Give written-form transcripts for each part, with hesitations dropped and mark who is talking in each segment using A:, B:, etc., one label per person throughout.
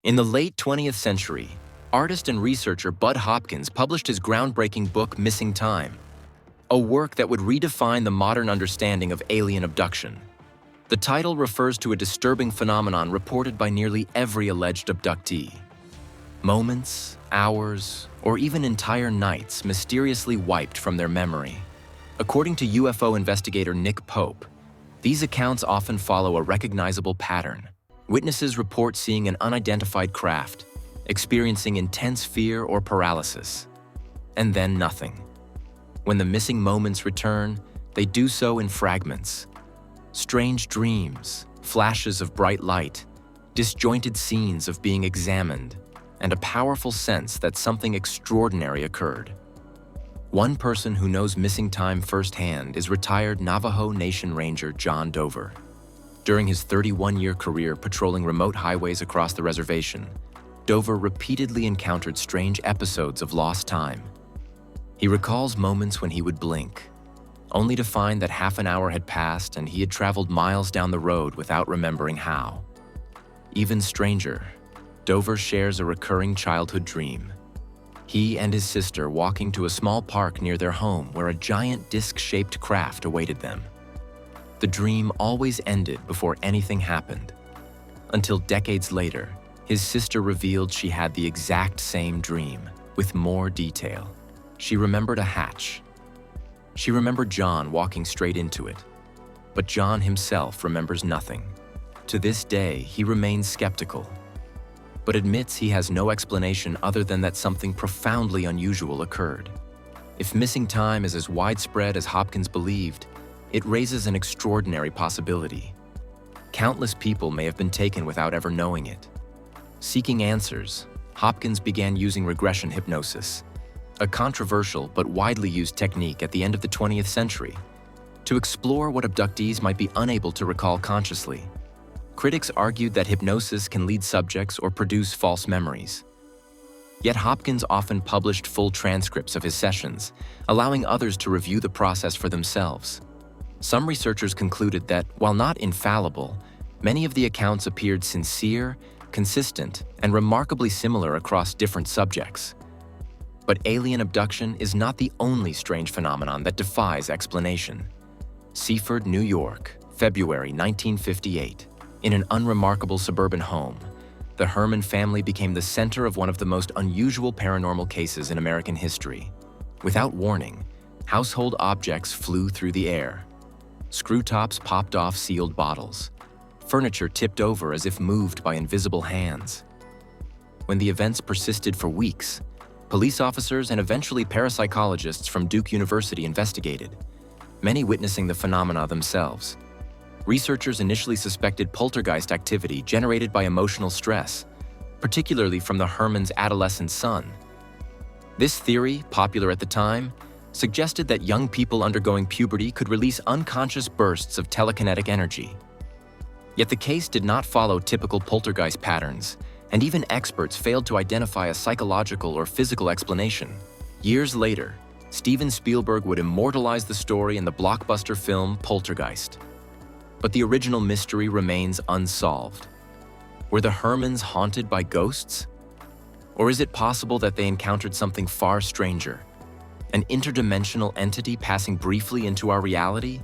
A: In the late 20th century, artist and researcher Budd Hopkins published his groundbreaking book Missing Time, a work that would redefine the modern understanding of alien abduction. The title refers to a disturbing phenomenon reported by nearly every alleged abductee. Moments, hours, or even entire nights mysteriously wiped from their memory. According to UFO investigator Nick Pope, these accounts often follow a recognizable pattern. Witnesses report seeing an unidentified craft, experiencing intense fear or paralysis, and then nothing. When the missing moments return, they do so in fragments. Strange dreams, flashes of bright light, disjointed scenes of being examined, and a powerful sense that something extraordinary occurred. One person who knows missing time firsthand is retired Navajo Ranger Jon Dover. During his 31-year career patrolling remote highways across the reservation, Dover repeatedly encountered strange episodes of lost time. He recalls moments when he would blink, only to find that half an hour had passed and he had traveled miles down the road without remembering how. Even stranger, Dover shares a recurring childhood dream. He and his sister walking to a small park near their home where a giant disc-shaped craft awaited them. The dream always ended before anything happened. Until decades later, his sister revealed she had the exact same dream, with more detail. She remembered a hatch. She remembered John walking straight into it. But John himself remembers nothing. To this day, he remains skeptical, but admits he has no explanation other than that something profoundly unusual occurred. If missing time is as widespread as Hopkins believed, it raises an extraordinary possibility. Countless people may have been taken without ever knowing it. Seeking answers, Hopkins began using regression hypnosis, a controversial but widely used technique at the end of the 20th century, to explore what abductees might be unable to recall consciously. Critics argued that hypnosis can lead subjects or produce false memories. Yet Hopkins often published full transcripts of his sessions, allowing others to review the process for themselves. Some researchers concluded that, while not infallible, many of the accounts appeared sincere, consistent, and remarkably similar across different subjects. But alien abduction is not the only strange phenomenon that defies explanation. Seaford, New York, February 1958. In an unremarkable suburban home, the Herman family became the center of one of the most unusual paranormal cases in American history. Without warning, household objects flew through the air. Screw tops popped off sealed bottles. Furniture tipped over as if moved by invisible hands. When the events persisted for weeks, police officers and eventually parapsychologists from Duke University investigated, many witnessing the phenomena themselves. Researchers initially suspected poltergeist activity generated by emotional stress, particularly from the Herman's adolescent son. This theory, popular at the time, suggested that young people undergoing puberty could release unconscious bursts of telekinetic energy. Yet the case did not follow typical poltergeist patterns, and even experts failed to identify a psychological or physical explanation. Years later, Steven Spielberg would immortalize the story in the blockbuster film Poltergeist. But the original mystery remains unsolved. Were the Hermans haunted by ghosts? Or is it possible that they encountered something far stranger? An interdimensional entity passing briefly into our reality?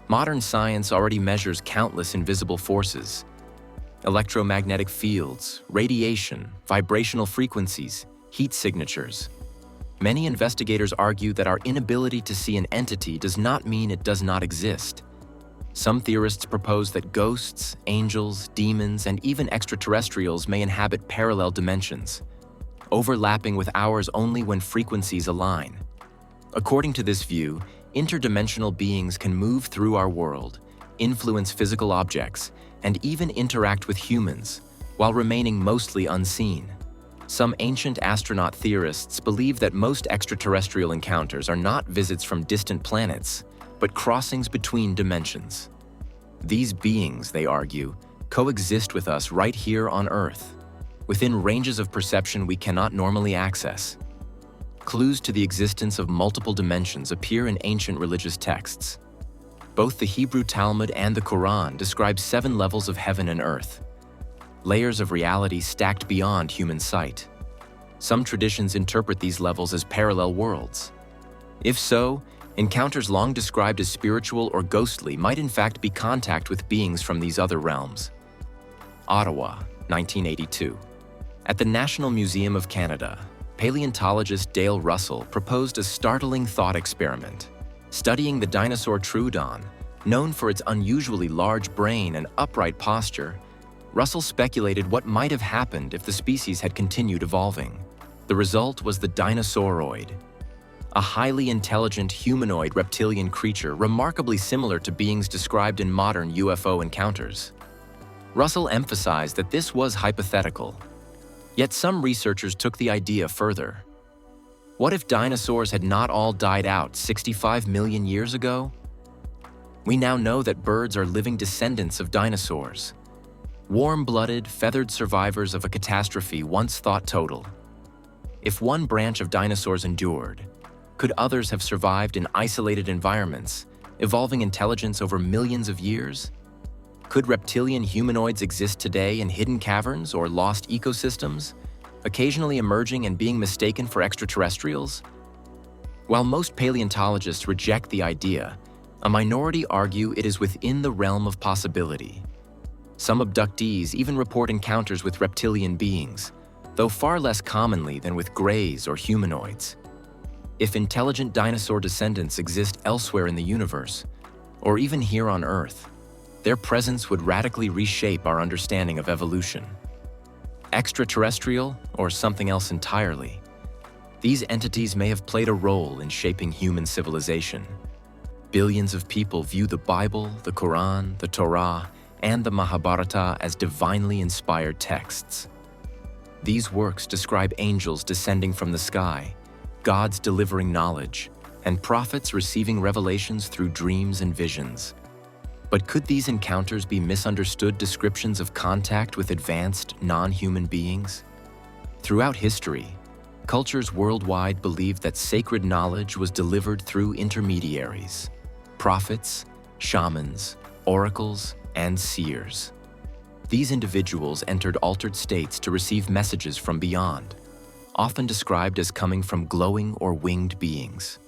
A: Modern science already measures countless invisible forces: electromagnetic fields, radiation, vibrational frequencies, heat signatures. Many investigators argue that our inability to see an entity does not mean it does not exist. Some theorists propose that ghosts, angels, demons, and even extraterrestrials may inhabit parallel dimensions, overlapping with ours only when frequencies align. According to this view, interdimensional beings can move through our world, influence physical objects, and even interact with humans, while remaining mostly unseen. Some ancient astronaut theorists believe that most extraterrestrial encounters are not visits from distant planets, but crossings between dimensions. These beings, they argue, coexist with us right here on Earth, within ranges of perception we cannot normally access. Clues to the existence of multiple dimensions appear in ancient religious texts. Both the Hebrew Talmud and the Quran describe 7 levels of heaven and earth. layers of reality stacked beyond human sight. Some traditions interpret these levels as parallel worlds. If so, encounters long described as spiritual or ghostly might in fact be contact with beings from these other realms. Ottawa, 1982. At the National Museum of Canada, paleontologist Dale Russell proposed a startling thought experiment. Studying the dinosaur Troodon, known for its unusually large brain and upright posture, Russell speculated what might have happened if the species had continued evolving. The result was the dinosauroid, a highly intelligent humanoid reptilian creature remarkably similar to beings described in modern UFO encounters. Russell emphasized that this was hypothetical, yet some researchers took the idea further. What if dinosaurs had not all died out 65 million years ago? We now know that birds are living descendants of dinosaurs, warm-blooded, feathered survivors of a catastrophe once thought total. If one branch of dinosaurs endured, could others have survived in isolated environments, evolving intelligence over millions of years? Could reptilian humanoids exist today in hidden caverns or lost ecosystems, occasionally emerging and being mistaken for extraterrestrials? While most paleontologists reject the idea, a minority argue it is within the realm of possibility. Some abductees even report encounters with reptilian beings, though far less commonly than with greys or humanoids. If intelligent dinosaur descendants exist elsewhere in the universe, or even here on Earth, their presence would radically reshape our understanding of evolution. Extraterrestrial, or something else entirely, these entities may have played a role in shaping human civilization. Billions of people view the Bible, the Quran, the Torah, and the Mahabharata as divinely inspired texts. These works describe angels descending from the sky, gods delivering knowledge, and prophets receiving revelations through dreams and visions. But could these encounters be misunderstood descriptions of contact with advanced, non-human beings? Throughout history, cultures worldwide believed that sacred knowledge was delivered through intermediaries, prophets, shamans, oracles, and seers. These individuals entered altered states to receive messages from beyond, often described as coming from glowing or winged beings.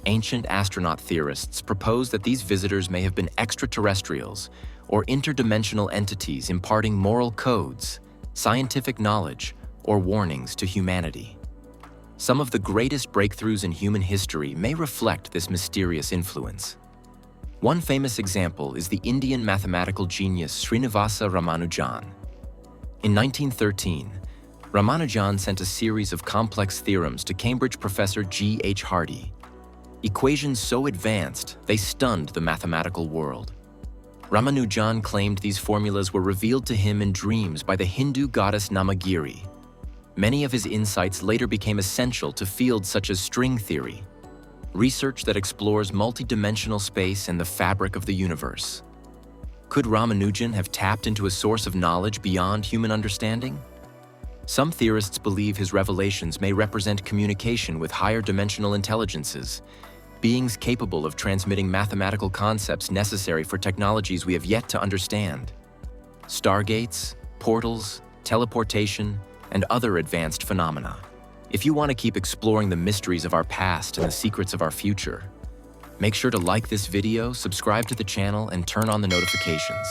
A: Ancient astronaut theorists propose that these visitors may have been extraterrestrials or interdimensional entities imparting moral codes, scientific knowledge, or warnings to humanity. Some of the greatest breakthroughs in human history may reflect this mysterious influence. One famous example is the Indian mathematical genius Srinivasa Ramanujan. In 1913, Ramanujan sent a series of complex theorems to Cambridge professor G.H. Hardy. Equations so advanced, they stunned the mathematical world. Ramanujan claimed these formulas were revealed to him in dreams by the Hindu goddess Namagiri. Many of his insights later became essential to fields such as string theory, research that explores multidimensional space and the fabric of the universe. Could Ramanujan have tapped into a source of knowledge beyond human understanding? Some theorists believe his revelations may represent communication with higher dimensional intelligences, beings capable of transmitting mathematical concepts necessary for technologies we have yet to understand. Stargates, portals, teleportation, and other advanced phenomena. If you want to keep exploring the mysteries of our past and the secrets of our future, make sure to like this video, subscribe to the channel, and turn on the notifications.